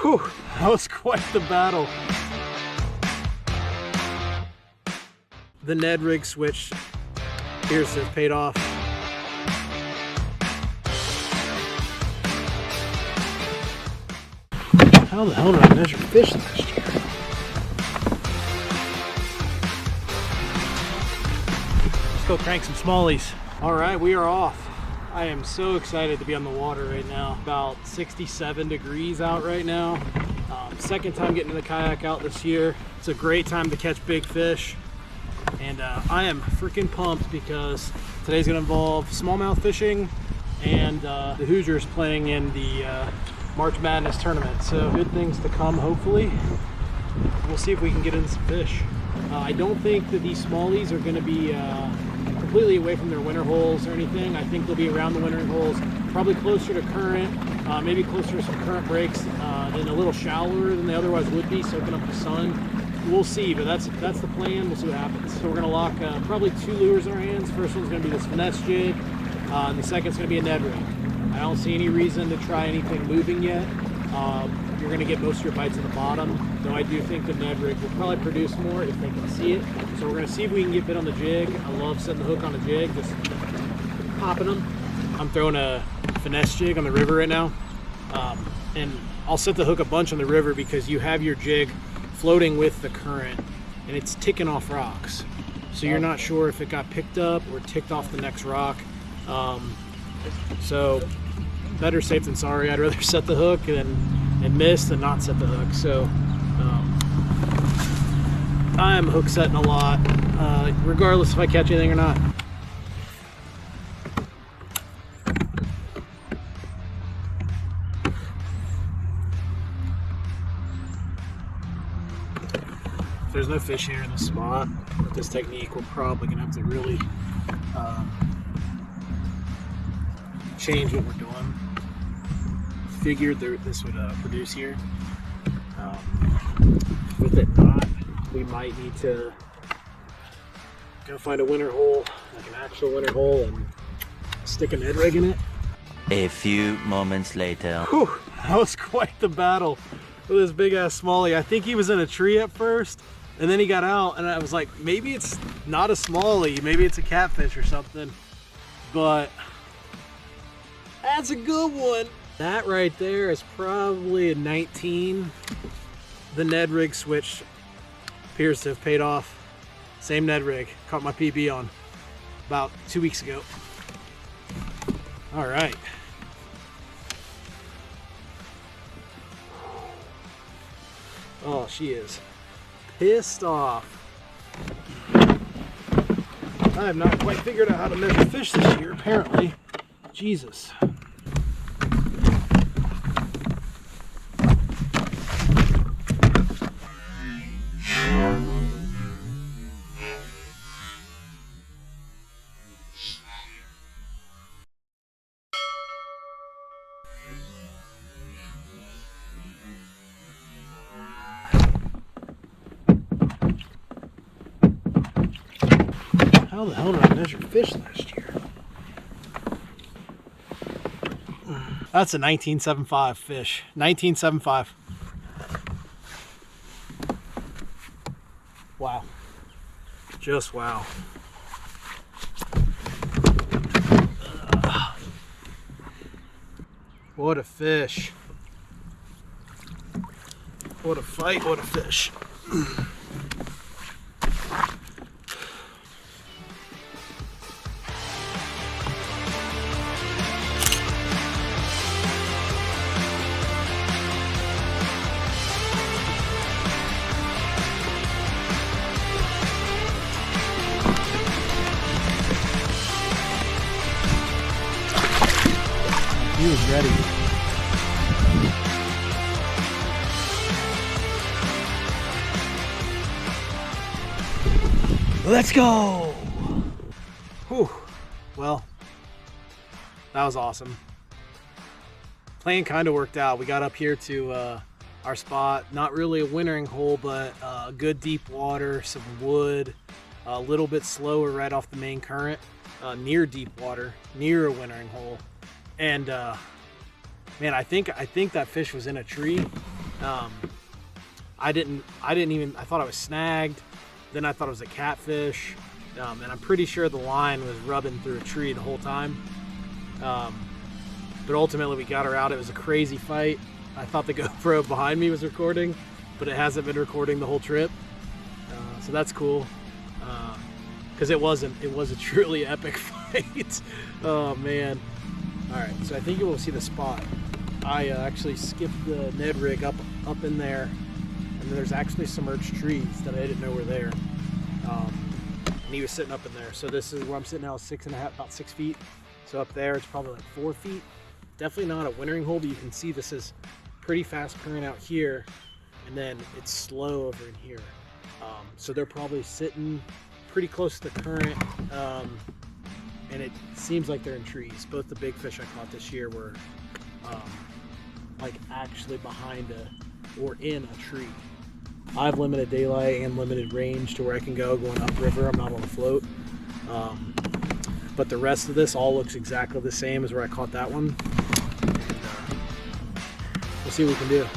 Whew, that was quite the battle. The Ned rig switch appears to have paid off. How the hell did I measure fish last year? Let's go crank some smallies. All right, we are off. I am so excited to be on the water right now. About 67 degrees out right now. Second time getting in the kayak out this year. It's a great time to catch big fish. And I am freaking pumped because today's gonna involve smallmouth fishing and the Hoosiers playing in the March Madness tournament. So good things to come, hopefully. We'll see if we can get in some fish. I don't think that these smallies are gonna be completely away from their winter holes or anything. I think they'll be around the wintering holes, probably closer to current, maybe closer to some current breaks, and a little shallower than they otherwise would be, soaking up the sun. We'll see, but that's the plan. We'll see what happens. So we're gonna lock probably 2 lures in our hands. First one's gonna be this finesse jig, and the second's gonna be a Ned rig. I don't see any reason to try anything moving yet. You're gonna get most of your bites at the bottom, though I do think the Ned rig will probably produce more if they can see it. So we're gonna see if we can get bit on the jig. I love setting the hook on a jig, just popping them. I'm throwing a finesse jig on the river right now, and I'll set the hook a bunch on the river because you have your jig floating with the current and it's ticking off rocks, so you're not sure if it got picked up or ticked off the next rock. So better safe than sorry. I'd rather set the hook and miss than not set the hook. So I am hook setting a lot, regardless if I catch anything or not. If there's no fish here in the spot with this technique, we're probably gonna have to really change what we're doing. Figured this would produce here. With it not, we might need to go find a winter hole, like an actual winter hole, and stick a Ned rig in it. A few moments later. Whew, that was quite the battle with this big ass smallie. I think he was in a tree at first, and then he got out, and I was like, maybe it's not a smallie, maybe it's a catfish or something, but that's a good one. That right there is probably a 19. The Ned rig switch appears to have paid off. Same Ned rig, caught my PB on about 2 weeks ago. All right. Oh, she is pissed off. I have not quite figured out how to measure fish this year, apparently. Jesus. How the hell did I measure fish last year? That's a 1975 fish. 1975. Wow. Just wow. What a fish. What a fight, what a fish. He was ready. Let's go! Whew. Well, that was awesome. Plan kind of worked out. We got up here to our spot. Not really a wintering hole, but good deep water, some wood, a little bit slower right off the main current, near deep water, near a wintering hole. And man, I think that fish was in a tree. I thought I was snagged. Then I thought it was a catfish. And I'm pretty sure the line was rubbing through a tree the whole time. But ultimately we got her out. It was a crazy fight. I thought the GoPro behind me was recording, but it hasn't been recording the whole trip. So that's cool. Because it was a truly epic fight. Oh man. All right, so I think you will see the spot. I actually skipped the Ned rig up in there, and then there's actually submerged trees that I didn't know were there. And he was sitting up in there. So this is where I'm sitting now, about 6 feet. So up there, it's probably like 4 feet. Definitely not a wintering hole, but you can see this is pretty fast current out here, and then it's slow over in here. So they're probably sitting pretty close to the current, and it seems like they're in trees. Both the big fish I caught this year were like actually behind or in a tree. I have limited daylight and limited range to where I can go going upriver. I'm not on a float. But the rest of this all looks exactly the same as where I caught that one. We'll see what we can do.